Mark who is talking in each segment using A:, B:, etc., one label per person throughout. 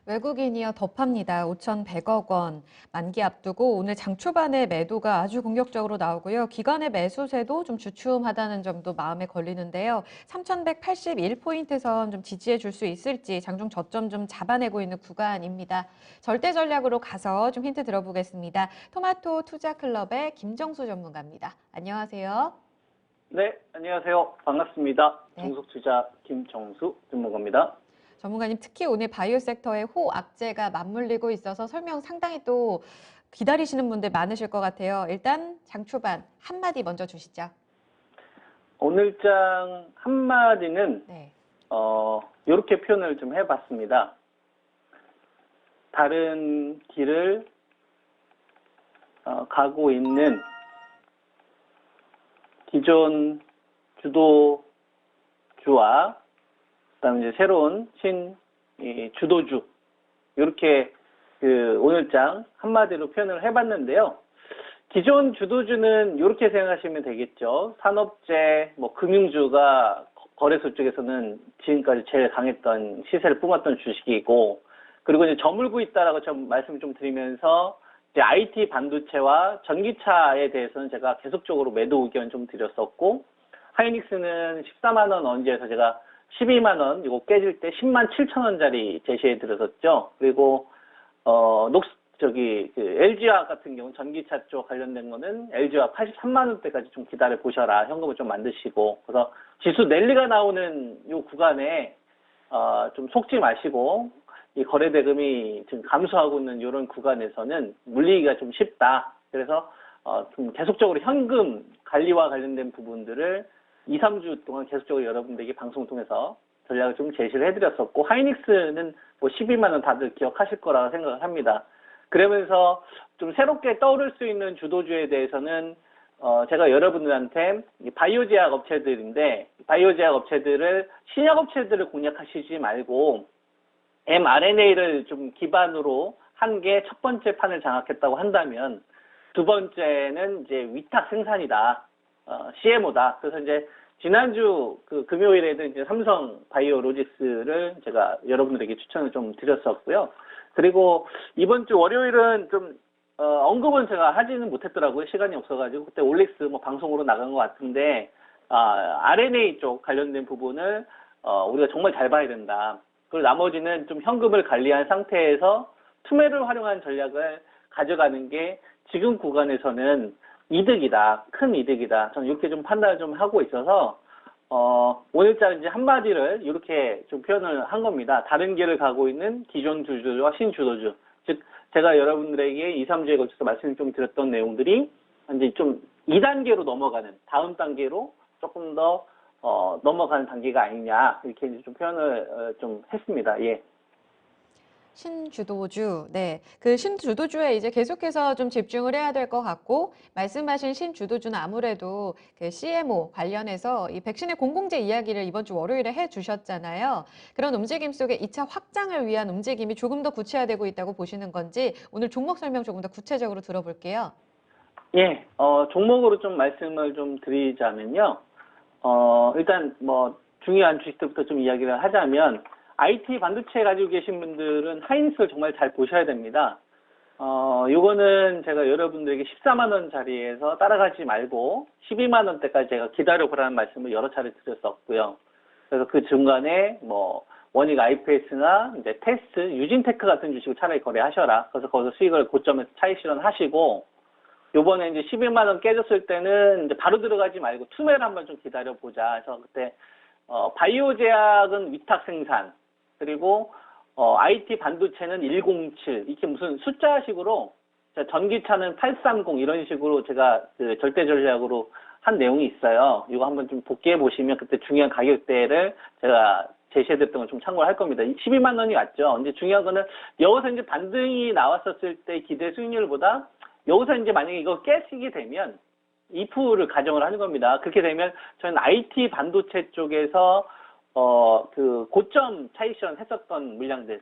A: 외국인이어 덥합니다. 5,100억 원. 만기 앞두고 오늘 장 초반에 매도가 아주 공격적으로 나오고요. 기관의 매수세도 좀 주춤하다는 점도 마음에 걸리는데요. 3,181포인트 선 좀 지지해 줄 수 있을지 장중 저점 좀 잡아내고 있는 구간입니다. 절대 전략으로 가서 좀 힌트 들어보겠습니다. 토마토 투자클럽의 김정수 전문가입니다. 안녕하세요.
B: 네, 안녕하세요. 반갑습니다.
A: 네.
B: 종속투자 김정수 전문가입니다.
A: 전문가님, 특히 오늘 바이오 섹터의 호악재가 맞물리고 있어서 설명 상당히 또 기다리시는 분들 많으실 것 같아요. 일단 장 초반 한마디 먼저 주시죠.
B: 오늘장 한마디는
A: 네.
B: 이렇게 표현을 좀 해봤습니다. 다른 길을 가고 있는 기존 주도주와 그다음에 이제 새로운 주도주 이렇게 오늘장 한마디로 표현을 해봤는데요. 기존 주도주는 이렇게 생각하시면 되겠죠. 산업재, 금융주가 거래소 쪽에서는 지금까지 제일 강했던 시세를 뿜었던 주식이고, 그리고 이제 저물고 있다라고 좀 말씀 좀 드리면서 이제 IT 반도체와 전기차에 대해서는 제가 계속적으로 매도 의견 좀 드렸었고, 하이닉스는 14만 원 언제에서 제가 12만 원 이거 깨질 때 10만 7천 원짜리 제시해 드렸었죠. 그리고 LG화학 같은 경우 전기차 쪽 관련된 거는 LG화학 83만 원대까지 좀 기다려 보셔라. 현금을 좀 만드시고. 그래서 지수 랠리가 나오는 이 구간에 좀 속지 마시고 이 거래 대금이 지금 감소하고 있는 이런 구간에서는 물리기가 좀 쉽다. 그래서 좀 계속적으로 현금 관리와 관련된 부분들을 2, 3주 동안 계속적으로 여러분들에게 방송을 통해서 전략을 좀 제시를 해드렸었고, 하이닉스는 12만 원 다들 기억하실 거라고 생각을 합니다. 그러면서 좀 새롭게 떠오를 수 있는 주도주에 대해서는 제가 여러분들한테 바이오 제약 업체들인데, 바이오 제약 업체들을 신약 업체들을 공략하시지 말고 mRNA를 좀 기반으로 한 게 첫 번째 판을 장악했다고 한다면, 두 번째는 이제 위탁 생산이다. CMO다. 그래서 이제 지난주 금요일에도 이제 삼성 바이오로직스를 제가 여러분들에게 추천을 좀 드렸었고요. 그리고 이번 주 월요일은 좀 언급은 제가 하지는 못했더라고요. 시간이 없어가지고. 그때 올릭스 방송으로 나간 것 같은데 RNA 쪽 관련된 부분을 우리가 정말 잘 봐야 된다. 그리고 나머지는 좀 현금을 관리한 상태에서 투매를 활용한 전략을 가져가는 게 지금 구간에서는 이득이다. 큰 이득이다. 저는 이렇게 좀 판단을 좀 하고 있어서 오늘자 이제 한마디를 이렇게 좀 표현을 한 겁니다. 다른 길을 가고 있는 기존 주도주와 신주도주. 즉 제가 여러분들에게 2, 3주에 걸쳐서 말씀을 좀 드렸던 내용들이 이제 좀 2단계로 넘어가는, 다음 단계로 조금 더 넘어가는 단계가 아니냐, 이렇게 이제 좀 표현을 좀 했습니다. 예.
A: 신주도주, 네. 그 신주도주에 이제 계속해서 좀 집중을 해야 될 것 같고, 말씀하신 신주도주는 아무래도 그 CMO 관련해서 이 백신의 공공재 이야기를 이번 주 월요일에 해 주셨잖아요. 그런 움직임 속에 2차 확장을 위한 움직임이 조금 더 구체화되고 있다고 보시는 건지, 오늘 종목 설명 조금 더 구체적으로 들어볼게요.
B: 예, 종목으로 좀 말씀을 좀 드리자면요. 일단 중요한 주식들부터 좀 이야기를 하자면, IT 반도체 가지고 계신 분들은 하이닉스를 정말 잘 보셔야 됩니다. 요거는 제가 여러분들에게 14만 원짜리에서 따라가지 말고 12만 원대까지 제가 기다려보라는 말씀을 여러 차례 드렸었고요. 그래서 그 중간에 원익 IPS나 이제 테스트, 유진테크 같은 주식을 차라리 거래하셔라. 그래서 거기서 수익을 고점에서 차익 실현하시고, 요번에 이제 11만 원 깨졌을 때는 이제 바로 들어가지 말고 투매를 한번 좀 기다려보자. 그래서 그때 바이오 제약은 위탁 생산, 그리고 IT 반도체는 107, 이렇게 무슨 숫자식으로, 전기차는 830 이런 식으로 제가 그 절대 전략으로 한 내용이 있어요. 이거 한번 좀 복귀해 보시면 그때 중요한 가격대를 제가 제시해드렸던 걸 좀 참고를 할 겁니다. 12만 원이 왔죠. 이제 중요한 거는 여기서 이제 반등이 나왔었을 때 기대 수익률보다 여기서 이제 만약에 이거 깨지게 되면 2%를 가정을 하는 겁니다. 그렇게 되면 저는 IT 반도체 쪽에서 그 고점 차익 실현 했었던 물량들,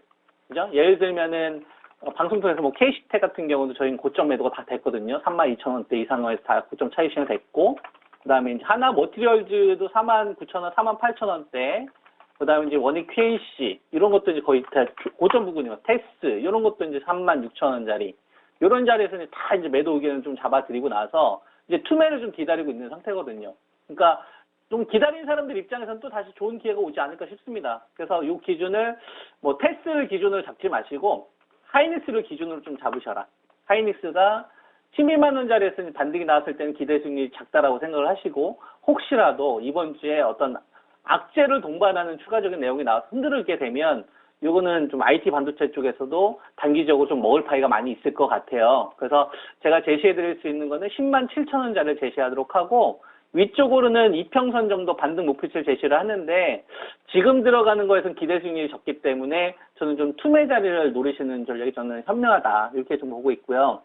B: 그죠? 예를 들면은 방송 통해서 K시텍 같은 경우도 저희는 고점 매도가 다 됐거든요. 32,000원대 이상에서 다 고점 차익 실현 됐고, 그 다음에 이제 하나 머티리얼즈도 49,000원, 48,000원대 그다음에 이제 원익 QNC 이런 것도 이제 거의 다 고점 부근이요. 테스 이런 것도 이제 36,000원짜리 이런 자리에서 이제 다 이제 매도 의견을 좀 잡아드리고 나서 이제 투매를 좀 기다리고 있는 상태거든요. 그러니까 좀 기다리는 사람들 입장에서는 또 다시 좋은 기회가 오지 않을까 싶습니다. 그래서 이 기준을 뭐 테스를 기준으로 잡지 마시고 하이닉스를 기준으로 좀 잡으셔라. 하이닉스가 11만 원짜리에서 반등이 나왔을 때는 기대 수익률이 작다라고 생각을 하시고 혹시라도 이번 주에 어떤 악재를 동반하는 추가적인 내용이 나와서 흔들게 되면 요거는 좀 IT 반도체 쪽에서도 단기적으로 좀 먹을 파이가 많이 있을 것 같아요. 그래서 제가 제시해 드릴 수 있는 거는 10만 7천 원짜리를 제시하도록 하고 위쪽으로는 이평선 정도 반등 목표치를 제시를 하는데 지금 들어가는 거에서는 기대 수익률이 적기 때문에 저는 좀 투매 자리를 노리시는 전략이 저는 현명하다 이렇게 좀 보고 있고요.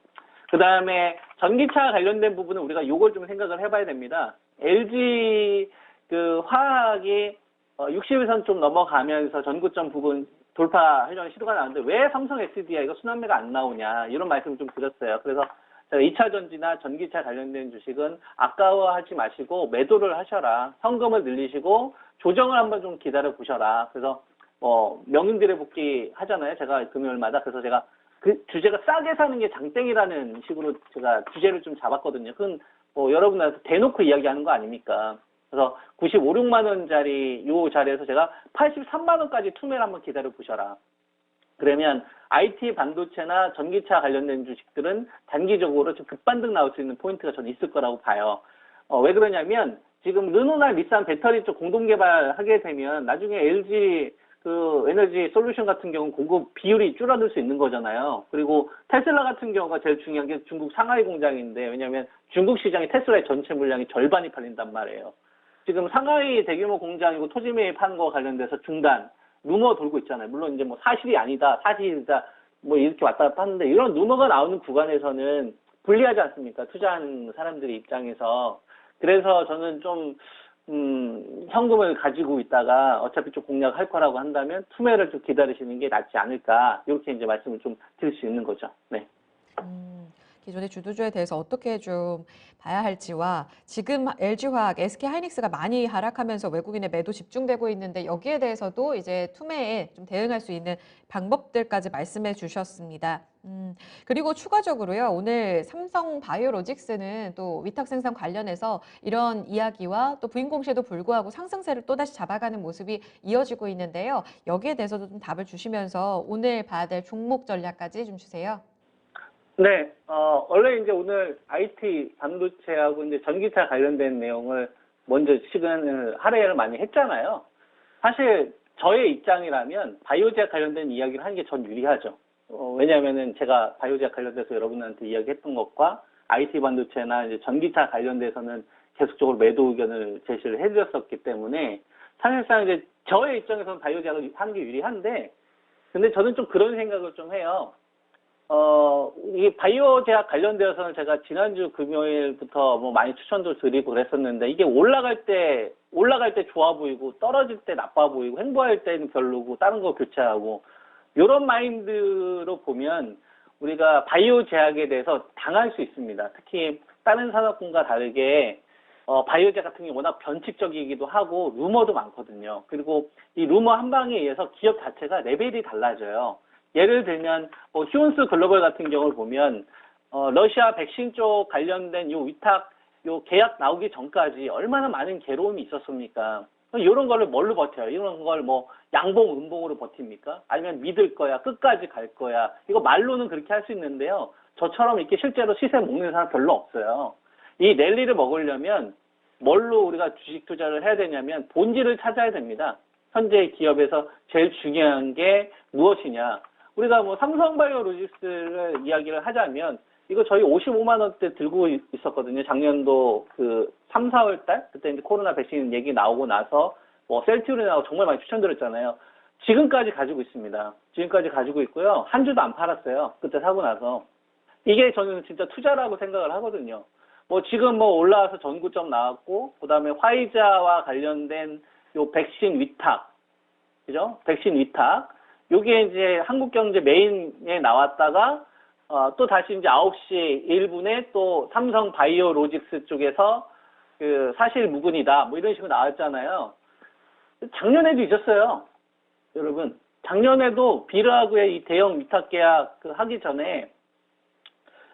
B: 그 다음에 전기차 관련된 부분은 우리가 요걸 좀 생각을 해봐야 됩니다. LG 그 화학이 60일선 좀 넘어가면서 전고점 부분 돌파하려는 시도가 나왔는데 왜 삼성 SDI가 순환매가 안 나오냐 이런 말씀을 좀 드렸어요. 그래서 제가 2차 전지나 전기차 관련된 주식은 아까워하지 마시고 매도를 하셔라. 현금을 늘리시고 조정을 한번 좀 기다려 보셔라. 그래서 명인들의 복귀 하잖아요. 제가 금요일마다. 그래서 제가 그 주제가 싸게 사는 게 장땡이라는 식으로 제가 주제를 좀 잡았거든요. 그건 여러분한테 대놓고 이야기하는 거 아닙니까? 그래서 95, 6만 원짜리 요 자리에서 제가 83만 원까지 투매를 한번 기다려 보셔라. 그러면 IT 반도체나 전기차 관련된 주식들은 단기적으로 좀 급반등 나올 수 있는 포인트가 저는 있을 거라고 봐요. 왜 그러냐면 지금 르노나 닛산 배터리 쪽 공동 개발하게 되면 나중에 LG 그 에너지 솔루션 같은 경우는 공급 비율이 줄어들 수 있는 거잖아요. 그리고 테슬라 같은 경우가 제일 중요한 게 중국 상하이 공장인데 왜냐하면 중국 시장이 테슬라의 전체 물량이 절반이 팔린단 말이에요. 지금 상하이 대규모 공장이고 토지 매입하는 거 관련돼서 중단 루머 돌고 있잖아요. 물론 이제 뭐 사실이 아니다, 사실이다, 뭐 이렇게 왔다 갔다 하는데 이런 루머가 나오는 구간에서는 불리하지 않습니까? 투자하는 사람들의 입장에서. 그래서 저는 좀 현금을 가지고 있다가 어차피 좀 공략할 거라고 한다면 투매를 좀 기다리시는 게 낫지 않을까 이렇게 이제 말씀을 좀 드릴 수 있는 거죠. 네.
A: 기존의 주도주에 대해서 어떻게 좀 봐야 할지와 지금 LG화학, SK하이닉스가 많이 하락하면서 외국인의 매도 집중되고 있는데 여기에 대해서도 이제 투매에 좀 대응할 수 있는 방법들까지 말씀해 주셨습니다. 그리고 추가적으로요, 오늘 삼성 바이오로직스는 또 위탁 생산 관련해서 이런 이야기와 또 부인 공시에도 불구하고 상승세를 또다시 잡아가는 모습이 이어지고 있는데요. 여기에 대해서도 좀 답을 주시면서 오늘 봐야 될 종목 전략까지 좀 주세요.
B: 네, 원래 이제 오늘 IT 반도체하고 이제 전기차 관련된 내용을 먼저 시간을 할애를 많이 했잖아요. 사실 저의 입장이라면 바이오제약 관련된 이야기를 하는 게 전 유리하죠. 왜냐하면은 제가 바이오제약 관련돼서 여러분한테 이야기했던 것과 IT 반도체나 이제 전기차 관련돼서는 계속적으로 매도 의견을 제시를 해드렸었기 때문에 사실상 이제 저의 입장에서는 바이오제약을 하는 게 유리한데, 근데 저는 좀 그런 생각을 좀 해요. 이 바이오 제약 관련되어서는 제가 지난주 금요일부터 뭐 많이 추천도 드리고 그랬었는데 이게 올라갈 때 좋아 보이고 떨어질 때 나빠 보이고 횡보할 때는 별로고 다른 거 교체하고 이런 마인드로 보면 우리가 바이오 제약에 대해서 당할 수 있습니다. 특히 다른 산업군과 다르게 바이오 제약 같은 게 워낙 변칙적이기도 하고 루머도 많거든요. 그리고 이 루머 한 방에 의해서 기업 자체가 레벨이 달라져요. 예를 들면 휴온스 글로벌 같은 경우를 보면 러시아 백신 쪽 관련된 요 위탁 요 계약 나오기 전까지 얼마나 많은 괴로움이 있었습니까? 이런 거를 뭘로 버텨요? 이런 걸 뭐 양봉 음봉으로 버팁니까? 아니면 믿을 거야, 끝까지 갈 거야? 이거 말로는 그렇게 할 수 있는데요. 저처럼 이렇게 실제로 시세 먹는 사람 별로 없어요. 이 랠리를 먹으려면 뭘로 우리가 주식 투자를 해야 되냐면 본질을 찾아야 됩니다. 현재 기업에서 제일 중요한 게 무엇이냐? 우리가 뭐 삼성바이오로직스를 이야기를 하자면 이거 저희 55만 원대 들고 있었거든요. 작년도 그 3, 4월 달 그때 이제 코로나 백신 얘기 나오고 나서 뭐 셀티올이 나오고 정말 많이 추천드렸잖아요. 지금까지 가지고 있습니다. 지금까지 가지고 있고요. 한 주도 안 팔았어요. 그때 사고 나서. 이게 저는 진짜 투자라고 생각을 하거든요. 뭐 지금 뭐 올라와서 전고점 나왔고 그다음에 화이자와 관련된 요 백신 위탁. 그죠? 백신 위탁. 요게 이제 한국경제 메인에 나왔다가 또 다시 이제 9시 1분에 또 삼성 바이오로직스 쪽에서 그 사실 무근이다 뭐 이런 식으로 나왔잖아요. 작년에도 있었어요. 여러분. 작년에도 비르하고의 이 대형 위탁 계약 하기 전에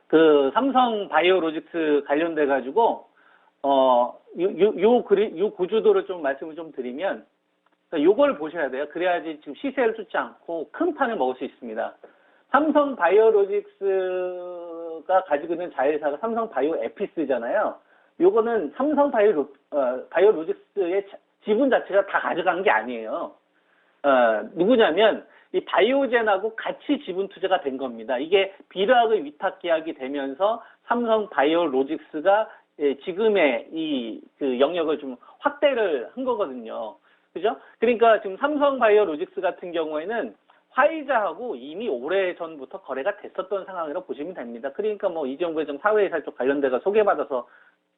B: 그 삼성 바이오로직스 관련돼 가지고 요 구조도를 좀 말씀을 좀 드리면 요걸 보셔야 돼요. 그래야지 지금 시세를 쫓지 않고 큰 판을 먹을 수 있습니다. 삼성 바이오로직스가 가지고 있는 자회사가 삼성 바이오 에피스잖아요. 요거는 삼성 바이오로직스의 지분 자체가 다 가져간 게 아니에요. 누구냐면 이 바이오젠하고 같이 지분 투자가 된 겁니다. 이게 비르하고의 위탁 계약이 되면서 삼성 바이오로직스가 지금의 이 그 영역을 좀 확대를 한 거거든요. 그죠? 그러니까 지금 삼성 바이오로직스 같은 경우에는 화이자하고 이미 오래전부터 거래가 됐었던 상황이라고 보시면 됩니다. 그러니까 뭐 이재용 부회장 사회이사 쪽 관련돼서 소개받아서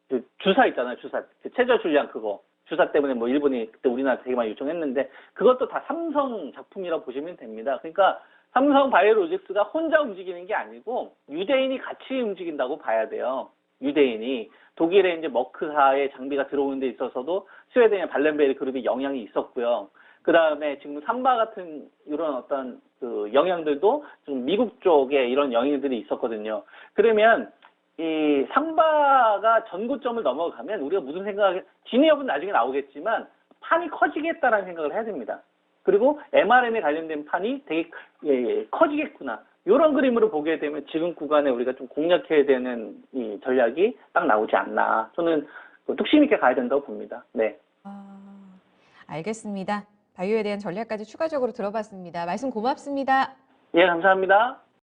B: 그 주사 있잖아요, 주사. 그 최저 줄량 그거. 주사 때문에 뭐 일본이 그때 우리나라 되게 많이 요청했는데 그것도 다 삼성 작품이라고 보시면 됩니다. 그러니까 삼성 바이오로직스가 혼자 움직이는 게 아니고 유대인이 같이 움직인다고 봐야 돼요. 유대인이. 독일의 이제 머크사의 장비가 들어오는 데 있어서도 스웨덴의 발렌베리 그룹이 영향이 있었고요. 그 다음에 지금 삼바 같은 이런 어떤 그 영향들도 좀 미국 쪽에 이런 영향들이 있었거든요. 그러면 이 삼바가 전고점을 넘어가면 우리가 무슨 생각을, 진위업은 나중에 나오겠지만 판이 커지겠다라는 생각을 해야 됩니다. 그리고 MRM에 관련된 판이 되게 커지겠구나. 이런 그림으로 보게 되면 지금 구간에 우리가 좀 공략해야 되는 이 전략이 딱 나오지 않나. 저는 뚝심 있게 가야 된다고 봅니다. 네.
A: 알겠습니다. 바이오에 대한 전략까지 추가적으로 들어봤습니다. 말씀 고맙습니다.
B: 예, 감사합니다.